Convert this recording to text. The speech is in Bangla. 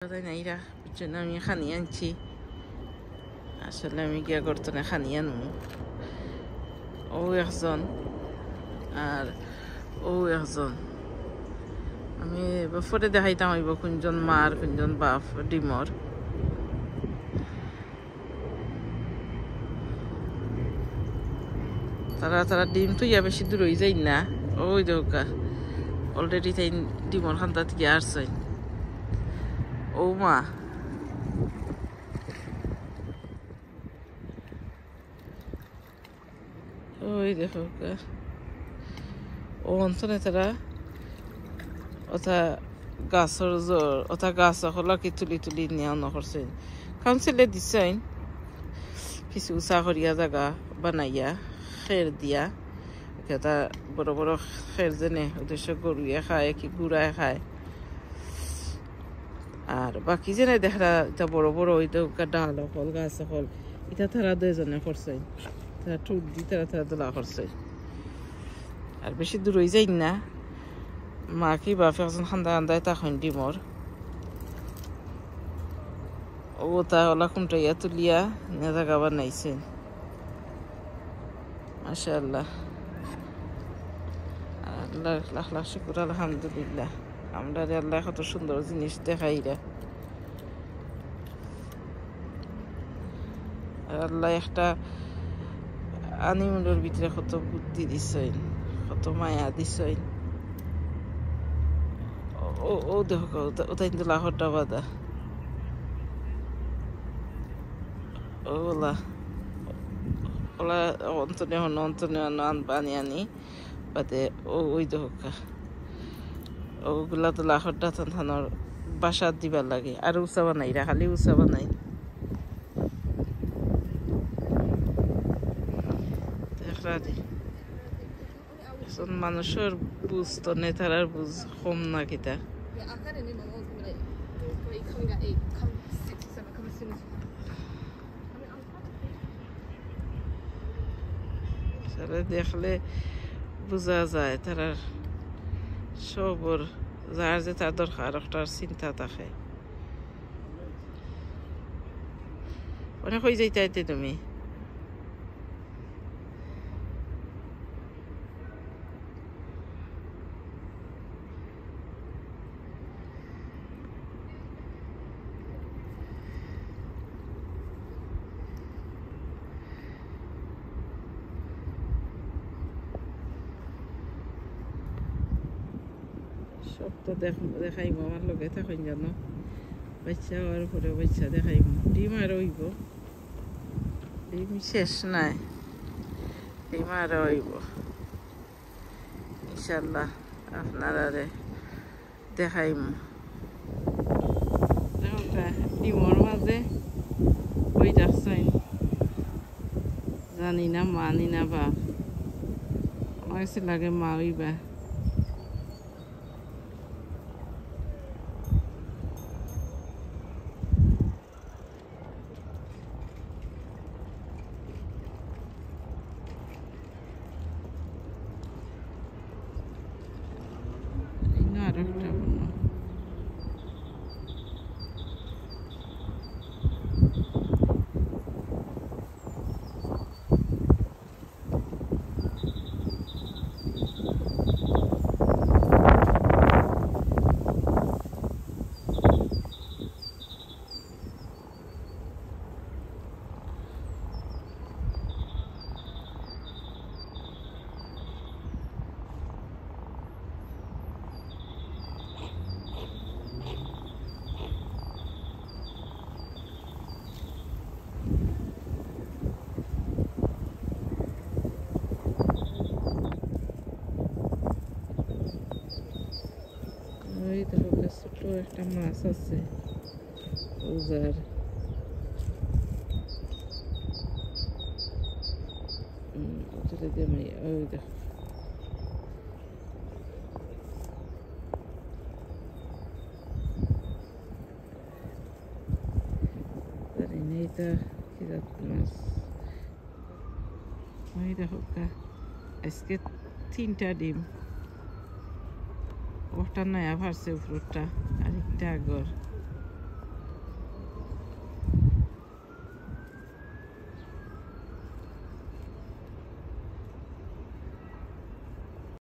তাই না এরা জন্য আমি খানি আনছি আসলে আমি গিয়া করতো না খানি আনবো ও একজন আর ও একজন আমি পরে দেখাইতাম হইব কোনজন মার কোনজন বাপ ডিমর তারা ডিম তো ইয়া বেশি দূর হয়ে যায় না ওই দোকা অলরেডি তাই ডিমর খান্তা থেকে আসছে ও মা ওই দেখো ও অন্তনে তারা ওটা গাছর জোর ওটা গাছ হলাকি তুলি তুলি নেওয়া নকরছেন কাউন্সিলে দিচ্ছেন কিছু উঁচা করিয়া জায়গা বানাইয়া খের দিয়া এটা বড় বড় খের জেনে উদ্দেশ্য গরুয়ে খায় কি গুড়ায় খায় আর বাকি জেনে দেখা এটা বড় বড় ওই তো ডাল হল গাছ হল এটা তারা দুজনে করছে তারা টুট দি তারা দোলা করছে আর বেশি দূর হয়ে যাই না মা কি বাপ একজন খান্দা খান্দায় তখন ডিমর ও তা ওলা কুমটাইয়া তুলিয়া জায়গা বানাইছেন মাশাআল্লাহ আল্লাহ লাখ লাখ শুকুর আলহামদুলিল্লাহ আমরা আল্লাহ কত সুন্দর জিনিস দেখাইরা আল্লাহ একটা আনিমুলের ভিতরে কত বুদ্ধি দিছেন কত মায়া দিছেন ও দেখো ওটা কিন্তু লাহরটা বাদা ওলা ওলা অন্তনে আনি আনি বাদে ওই দেখা ওগুলা তো লাহরটা থানোর বাসা দিবার লাগে আর উঁচা বানাই খালি উঁচা বানাই মানুষের বুঝ তো নেতারার বুঝ কম না কিতা দেখলে বোঝা যায় তারা সবর যার যে তার দরকার একটা চিন্তা থাকে অনেক হয়ে যাইতে তুমি সবটা দেখাইব আমার লগে থাকেন জানো বাচ্চা হওয়ার পরে বাচ্চা দেখাইব ডিম আর হইব ডিম শেষ নাই ডিম আর হইব ইনশাল্লাহ আপনারা দেখাইম ডিমর মাঝে ওই দেখছেন জানি না মানি না বাপ আমার কাছে লাগে মা হইবা আরেকটা বন্য ছোট একটা মাছ আছে ওজার ওই দেখো জানি না এটা কি জাত মাছ ওই দেখো আজকে 3টা ডিম ওটা নয়া ভারছে উপরটা আরেকটা আগর